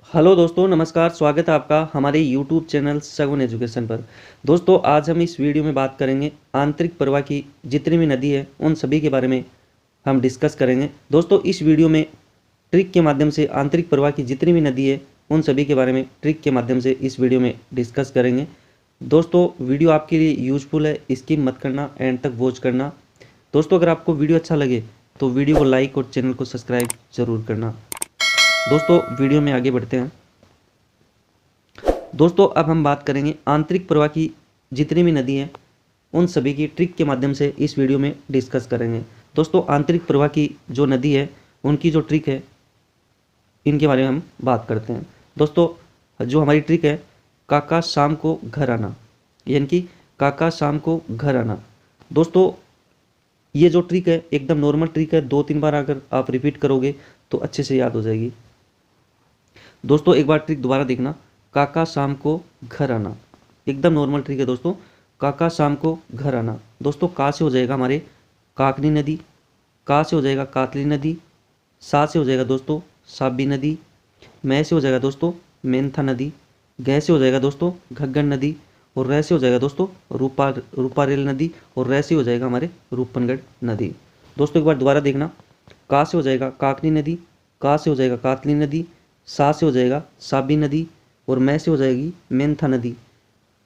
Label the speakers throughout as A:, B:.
A: Hello दोस्तों, नमस्कार। स्वागत है आपका हमारे यूट्यूब चैनल सगुन एजुकेशन पर। दोस्तों, आज हम इस वीडियो में बात करेंगे आंतरिक प्रवाह की जितनी भी नदी है उन सभी के बारे में हम डिस्कस करेंगे। दोस्तों, इस वीडियो में ट्रिक के माध्यम से आंतरिक प्रवाह की जितनी भी नदी है उन सभी के बारे में ट्रिक के माध्यम से इस वीडियो में डिस्कस करेंगे। दोस्तों, वीडियो आपके लिए यूजफुल है, स्किप मत करना, एंड तक वॉच करना। दोस्तों, अगर आपको वीडियो अच्छा लगे तो वीडियो को लाइक और चैनल को सब्सक्राइब जरूर करना। दोस्तों, वीडियो में आगे बढ़ते हैं। दोस्तों, अब हम बात करेंगे आंतरिक प्रवाह की जितनी भी नदी हैं उन सभी की ट्रिक के माध्यम से इस वीडियो में डिस्कस करेंगे। दोस्तों, आंतरिक प्रवाह की जो नदी है उनकी जो ट्रिक है इनके बारे में हम बात करते हैं। दोस्तों, जो हमारी ट्रिक है काका शाम को घर आना, यानी कि काका शाम को घर आना। दोस्तों, ये जो ट्रिक है एकदम नॉर्मल ट्रिक है, 2-3 बार अगर आप रिपीट करोगे तो अच्छे से याद हो जाएगी। दोस्तों, एक बार ट्रिक दोबारा देखना, काका शाम को घर आना। एकदम नॉर्मल ट्रिक है दोस्तों, काका शाम को घर आना। दोस्तों, का से हो जाएगा हमारे काकनी नदी, का से हो जाएगा कातली नदी, सा से हो जाएगा दोस्तों साबी नदी, मैं से हो जाएगा दोस्तों मेंथा नदी, गै से हो जाएगा दोस्तों घग्गर नदी, और रै से हो जाएगा दोस्तों रूपारेल नदी, और रै से हो जाएगा हमारे रूपनगढ़ नदी। दोस्तों, एक बार दोबारा देखना, का से हो जाएगा काकनी नदी, का से हो जाएगा कातली नदी, सा से हो जाएगा साबी नदी, और मैं से हो जाएगी मेंथा नदी,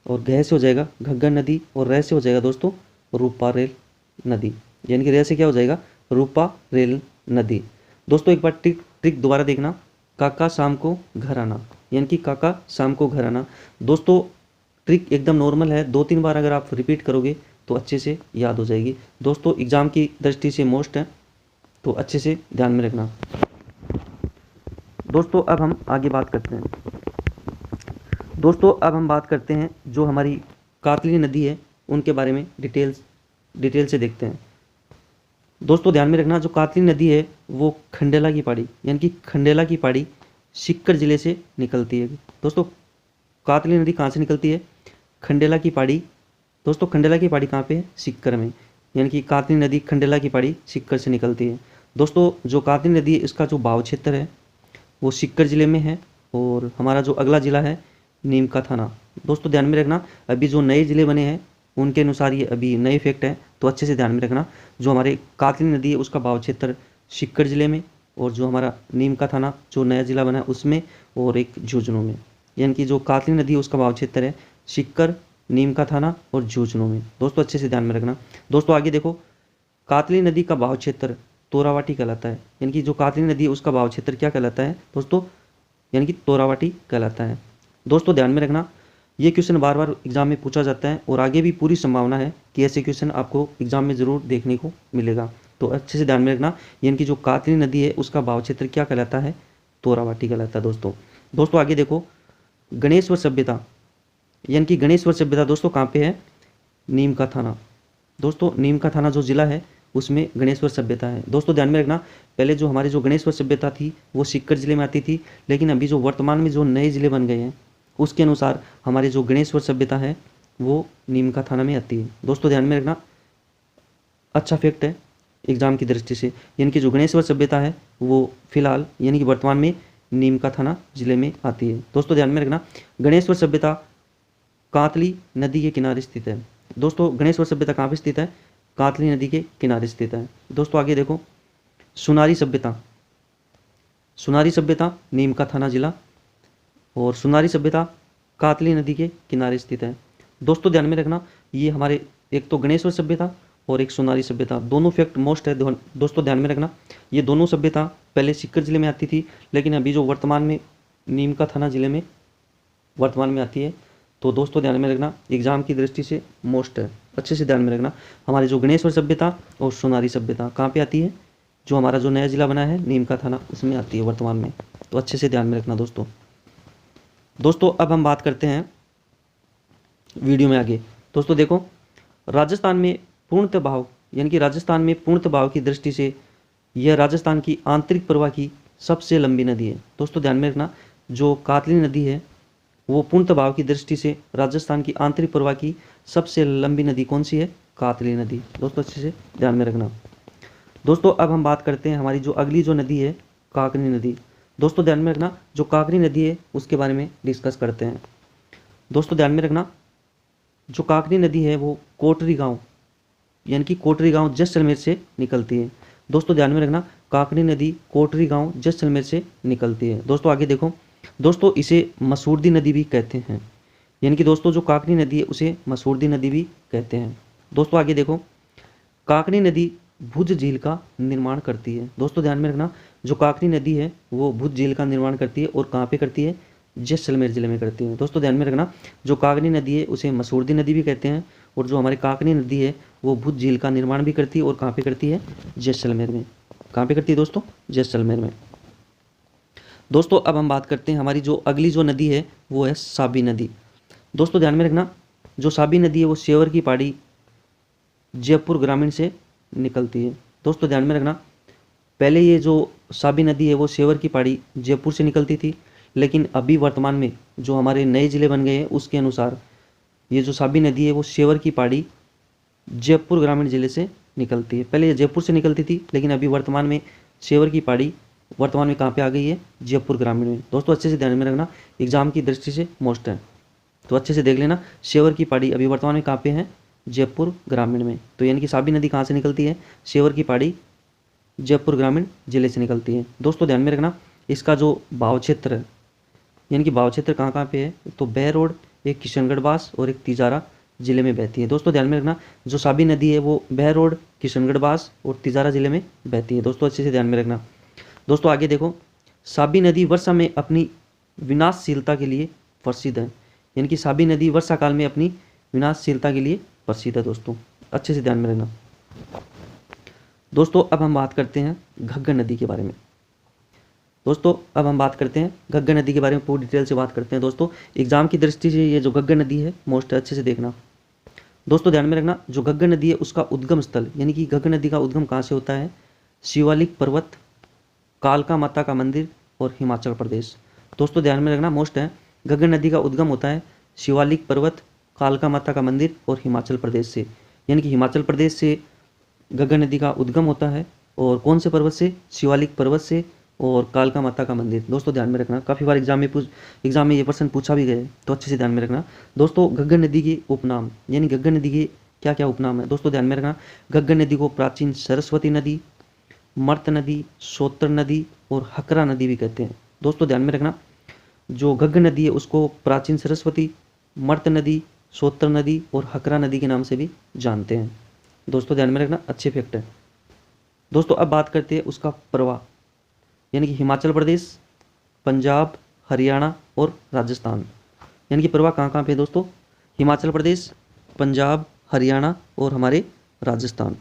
A: और गह से हो जाएगा घग्गर नदी, और रै से हो जाएगा दोस्तों रूपा रेल नदी। यानी कि रै से क्या हो जाएगा रूपा रेल नदी। दोस्तों, एक बार ट्रिक दोबारा देखना, काका शाम को घर आना, यानी कि काका शाम को घर आना। दोस्तों, ट्रिक एकदम नॉर्मल है, 2-3 बार अगर आप रिपीट करोगे तो अच्छे से याद हो जाएगी। दोस्तों, एग्जाम की दृष्टि से मोस्ट है तो अच्छे से ध्यान में रखना। दोस्तों, अब हम आगे बात करते हैं। दोस्तों, अब हम बात करते हैं जो हमारी कातली नदी है उनके बारे में डिटेल से देखते हैं। दोस्तों, ध्यान में रखना, जो कातली नदी है वो खंडेला की पहाड़ी, यानी कि खंडेला की पहाड़ी सीकर जिले से निकलती है। दोस्तों, कातली नदी कहाँ से निकलती है? खंडेला की पहाड़ी। दोस्तों, खंडेला की पहाड़ी कहाँ पे है? सीकर में। यानी कि कातली नदी खंडेला की पहाड़ी सीकर से निकलती है। दोस्तों, जो कातली नदी है इसका जो बहाव क्षेत्र है वो सीकर जिले में है, और हमारा जो अगला जिला है नीम का थाना। दोस्तों, ध्यान में रखना, अभी जो नए जिले बने हैं उनके अनुसार ये अभी नए फैक्ट है, तो अच्छे से ध्यान में रखना। जो हमारे कातली नदी है उसका बहाव क्षेत्र सीकर जिले में, और जो हमारा नीम का थाना जो नया जिला बना है उसमें, और एक झुंझुनू में। यानी कि जो कातली नदी है उसका बहाव क्षेत्र है सीकर, नीम का थाना और झुंझुनू में। दोस्तों, अच्छे से ध्यान में रखना। दोस्तों, आगे देखो, कातली नदी का बहाव क्षेत्र तोरावाटी कहलाता है। यानी कि जो कातली नदी है उसका बहाव क्षेत्र क्या कहलाता है दोस्तों? यानी कि तोरावाटी कहलाता है। दोस्तों, ध्यान में रखना, ये क्वेश्चन बार बार एग्जाम में पूछा जाता है, और आगे भी पूरी संभावना है कि ऐसे क्वेश्चन आपको एग्जाम में ज़रूर देखने को मिलेगा, तो अच्छे से ध्यान में रखना। यानी कि जो कातली नदी है उसका बहाव क्षेत्र क्या कहलाता है? तोरावाटी कहलाता है दोस्तों, आगे देखो, गणेश्वर सभ्यता, यानी कि गणेश्वर सभ्यता दोस्तों कहाँ पे है? नीम का थाना। दोस्तों, नीम का थाना जो जिला है उसमें गणेश्वर सभ्यता है। दोस्तों, ध्यान में रखना, पहले जो हमारी जो गणेश्वर सभ्यता थी वो सीकर जिले में आती थी, लेकिन अभी जो वर्तमान में जो नए जिले बन गए हैं उसके अनुसार हमारी जो गणेश्वर सभ्यता है वो नीम का थाना में आती है। दोस्तों, ध्यान में रखना, अच्छा फैक्ट है एग्जाम की दृष्टि से। यानी कि जो गणेश्वर सभ्यता है वो फिलहाल यानी कि वर्तमान में नीम का थाना जिले में आती है। दोस्तों, ध्यान में रखना, गणेश्वर सभ्यता कातली नदी के किनारे स्थित है। दोस्तों, गणेश्वर सभ्यता कहाँ पे स्थित है? कातली नदी के किनारे स्थित है। दोस्तों, आगे देखो, सुनारी सभ्यता, सुनारी सभ्यता नीम का थाना जिला, और सुनारी सभ्यता कातली नदी के किनारे स्थित है। दोस्तों, ध्यान में रखना, ये हमारे एक तो गणेश्वर सभ्यता और एक सुनारी सभ्यता, दोनों फैक्ट मोस्ट है। दोस्तों, ध्यान में रखना, ये दोनों सभ्यता पहले सीकर जिले में आती थी, लेकिन अभी जो वर्तमान में नीम का थाना जिले में वर्तमान में आती है। तो दोस्तों, ध्यान में रखना, एग्जाम की दृष्टि से मोस्ट है, अच्छे से ध्यान में रखना। हमारी जो गणेश्वर सभ्यता और सोनारी सभ्यता कहाँ पे आती है? जो हमारा जो नया जिला बना है नीम का थाना उसमें आती है वर्तमान में, तो अच्छे से ध्यान में रखना दोस्तों, अब हम बात करते हैं वीडियो में आगे। दोस्तों, देखो, राजस्थान में पूर्णतः बहाव, यानी कि राजस्थान में पूर्णतः बहाव की दृष्टि से यह राजस्थान की आंतरिक प्रवाह की सबसे लंबी नदी है। दोस्तों, ध्यान में रखना, जो कातली नदी है वो पूर्णतः बहाव की दृष्टि से राजस्थान की आंतरिक प्रवाह की सबसे लंबी नदी कौन सी है? कातली नदी। दोस्तों, अच्छे से ध्यान में रखना। दोस्तों, अब हम बात करते हैं हमारी जो अगली जो नदी है काकनी नदी। दोस्तों ध्यान में रखना, जो काकरी नदी है उसके बारे में डिस्कस करते हैं। दोस्तों ध्यान में रखना, जो काकरी नदी है वो कोटरी गांव यानी कि कोटरी गांव जैसलमेर से निकलती है। दोस्तों ध्यान में रखना, काकरी नदी कोटरी गांव जैसलमेर से निकलती है। दोस्तों आगे देखो, दोस्तों इसे मसूरदी नदी भी कहते हैं, यानी कि दोस्तों जो काकरी नदी है उसे मसूरदी नदी भी कहते हैं। दोस्तों आगे देखो, काकरी नदी भुज झील का निर्माण करती है। दोस्तों ध्यान में रखना, जो काकरी नदी है वो भुज झील का निर्माण करती है और कहाँ पे करती है, जैसलमेर जिले में करती है। दोस्तों ध्यान में रखना, जो काकरी नदी है उसे मसूरदी नदी भी कहते हैं और जो हमारी काकरी नदी है वो भुज झील का निर्माण भी करती है और कहाँ पे करती है, जैसलमेर में। कहाँ पे करती है दोस्तों, जैसलमेर में। दोस्तों अब हम बात करते हैं हमारी जो अगली जो नदी है वो है साबी नदी। दोस्तों ध्यान में रखना, जो साबी नदी है वो सेवर की पहाड़ी जयपुर ग्रामीण से निकलती है। दोस्तों ध्यान में रखना, पहले ये जो साबी नदी है वो सेवर की पहाड़ी जयपुर से निकलती थी, लेकिन अभी वर्तमान में जो हमारे नए ज़िले बन गए हैं उसके अनुसार ये जो साबी नदी है वो सेवर की पहाड़ी जयपुर ग्रामीण जिले से निकलती है। पहले ये जयपुर से निकलती थी, लेकिन अभी वर्तमान में सेवर की पहाड़ी वर्तमान में कहाँ पे आ गई है, जयपुर ग्रामीण में। दोस्तों अच्छे से ध्यान में रखना, एग्जाम की दृष्टि से मोस्ट है, तो अच्छे से देख लेना। सेवर की पहाड़ी अभी वर्तमान में कहाँ पे है, जयपुर ग्रामीण में। तो यानी कि साबी नदी कहाँ से निकलती है, सेवर की पहाड़ी जयपुर ग्रामीण जिले से निकलती है। दोस्तों ध्यान में रखना, इसका जो भाव क्षेत्र है यानी कि भाव क्षेत्र कहाँ कहाँ पे है, तो बहरोड, एक किशनगढ़ बास और एक तिजारा जिले में बहती है। दोस्तों ध्यान में रखना, जो साबी नदी है वो बहरोड, किशनगढ़ बास और तिजारा जिले में बहती है। दोस्तों अच्छे से ध्यान में रखना। दोस्तों आगे देखो, साबी नदी वर्षा में अपनी विनाशशीलता के लिए प्रसिद्ध है, यानी कि साबी नदी वर्षा काल में अपनी विनाशशीलता के लिए प्रसिद्ध है। दोस्तों अच्छे से ध्यान में रखना। दोस्तों अब हम बात करते हैं घग्गर नदी के बारे में। दोस्तों अब हम बात करते हैं घग्गर नदी के बारे में, पूरी डिटेल से बात करते हैं। दोस्तों एग्जाम की दृष्टि से ये जो घग्गर नदी है मोस्ट अच्छे से देखना। दोस्तों ध्यान में रखना, जो घग्गर नदी है उसका उद्गम स्थल यानी कि घग्गर नदी का उद्गम कहाँ से होता है, शिवालिक पर्वत, कालका माता का मंदिर और हिमाचल प्रदेश। दोस्तों ध्यान में रखना, मोस्ट है, घग्गर नदी का उद्गम होता है शिवालिक पर्वत, कालका माता का मंदिर और हिमाचल प्रदेश से, यानी कि हिमाचल प्रदेश से घग्गर नदी का उद्गम होता है। और कौन से पर्वत से, शिवालिक पर्वत से और कालका माता का मंदिर। दोस्तों ध्यान में रखना, काफ़ी बार एग्जाम में ये प्रश्न पूछा भी गया है, तो अच्छे से ध्यान में रखना। दोस्तों घग्गर नदी के उपनाम यानी घग्गर नदी के क्या क्या उपनाम है, दोस्तों ध्यान में रखना। घग्गर नदी को प्राचीन सरस्वती नदी, मर्त नदी, सोत्र नदी और हकरा नदी भी कहते हैं। दोस्तों ध्यान में रखना, जो घग्गर नदी है उसको प्राचीन सरस्वती, मर्त नदी, सोत्र नदी और हकरा नदी के नाम से भी जानते हैं। दोस्तों ध्यान में रखना, अच्छे फैक्ट है। दोस्तों अब बात करते हैं उसका प्रवाह, यानी कि हिमाचल प्रदेश, पंजाब, हरियाणा और राजस्थान, यानी कि प्रवाह कहाँ कहाँ पे दोस्तों, हिमाचल प्रदेश, पंजाब, हरियाणा और हमारे राजस्थान।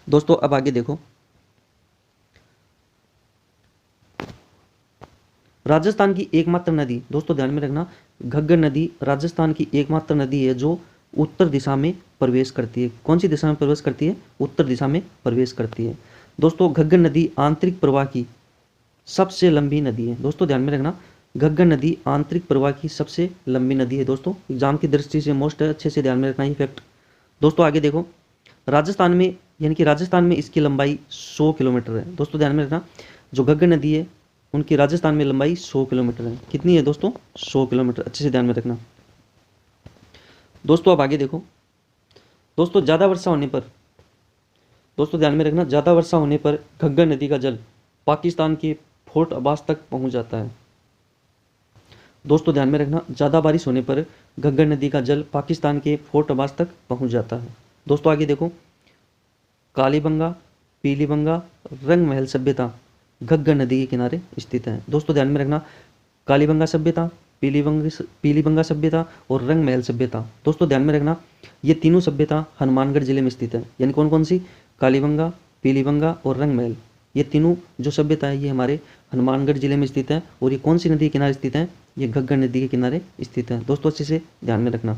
A: दोस्तों अब आगे देखो, राजस्थान की एकमात्र नदी, दोस्तों ध्यान में रखना, घग्गर नदी राजस्थान की एकमात्र नदी है जो उत्तर दिशा में प्रवेश करती है। कौन सी दिशा में प्रवेश करती है, उत्तर दिशा में प्रवेश करती है। दोस्तों घग्गर नदी आंतरिक प्रवाह की सबसे लंबी नदी है। दोस्तों ध्यान में रखना, घग्गर नदी आंतरिक प्रवाह की सबसे लंबी नदी है। दोस्तों एग्जाम की दृष्टि से मोस्ट है, अच्छे से ध्यान में रखना ये फैक्ट। दोस्तों आगे देखो, राजस्थान में यानी कि राजस्थान में इसकी लंबाई 100 किलोमीटर है। दोस्तों ध्यान में रखना, जो घग्गर नदी है उनकी राजस्थान में लंबाई 100 किलोमीटर है। कितनी है दोस्तों, 100 किलोमीटर, अच्छे से ध्यान में रखना। दोस्तों अब आगे देखो, दोस्तों ज़्यादा वर्षा होने पर, दोस्तों ध्यान में रखना, ज़्यादा वर्षा होने पर घग्गर नदी का जल पाकिस्तान के फोर्ट अब्बास तक पहुंच जाता है। दोस्तों ध्यान में रखना, ज़्यादा बारिश होने पर घग्गर नदी का जल पाकिस्तान के फोर्ट अब्बास तक पहुंच जाता है। दोस्तों आगे देखो, कालीबंगा, पीलीबंगा, रंग महल सभ्यता घग्गर नदी के किनारे स्थित है। दोस्तों ध्यान में रखना, कालीबंगा सभ्यता, पीलीबंगा सभ्यता और रंग महल सभ्यता। दोस्तों ध्यान में रखना, ये तीनों सभ्यता हनुमानगढ़ जिले में स्थित है। यानी कौन कौन सी, कालीबंगा, पीलीबंगा और रंग महल, ये तीनों जो सभ्यता है ये हमारे हनुमानगढ़ जिले में स्थित है। और ये कौन सी नदी के किनारे स्थित है, ये घग्गर नदी के किनारे स्थित है। दोस्तों अच्छे से ध्यान में रखना।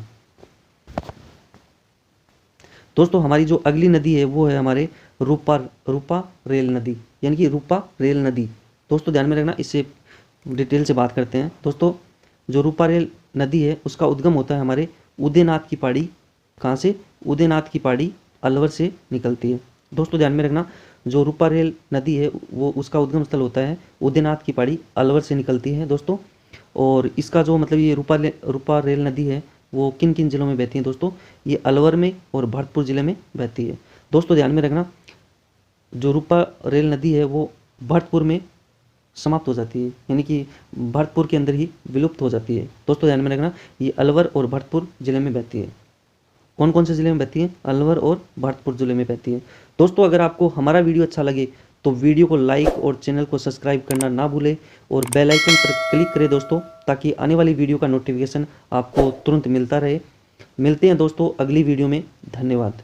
A: दोस्तों हमारी जो अगली नदी है वो है हमारे रूपा रेल नदी, यानी कि रूपा रेल नदी। दोस्तों ध्यान में रखना, इससे डिटेल से बात करते हैं। दोस्तों जो रूपा रेल नदी है उसका उद्गम होता है हमारे उदयनाथ की पहाड़ी, कहाँ से, उदयनाथ की पहाड़ी अलवर से निकलती है। दोस्तों ध्यान में रखना, जो रूपा रेल नदी है वो उसका उद्गम स्थल होता है उदयनाथ की पहाड़ी अलवर से निकलती है दोस्तों। और इसका जो मतलब ये रूपा रेल नदी है वो किन किन जिलों में बहती है दोस्तों, ये अलवर में और भरतपुर जिले में बहती है। दोस्तों ध्यान में रखना, जो रूपा रेल नदी है वो भरतपुर में समाप्त हो जाती है, यानी कि भरतपुर के अंदर ही विलुप्त हो जाती है। दोस्तों ध्यान में रखना, ये अलवर और भरतपुर जिले में बहती है। कौन कौन से ज़िले में बहती है? अलवर और भरतपुर जिले में बहती है। दोस्तों अगर आपको हमारा वीडियो अच्छा लगे तो वीडियो को लाइक और चैनल को सब्सक्राइब करना ना भूलें और बेल आइकन पर क्लिक करें दोस्तों, ताकि आने वाली वीडियो का नोटिफिकेशन आपको तुरंत मिलता रहे। मिलते हैं दोस्तों अगली वीडियो में। धन्यवाद।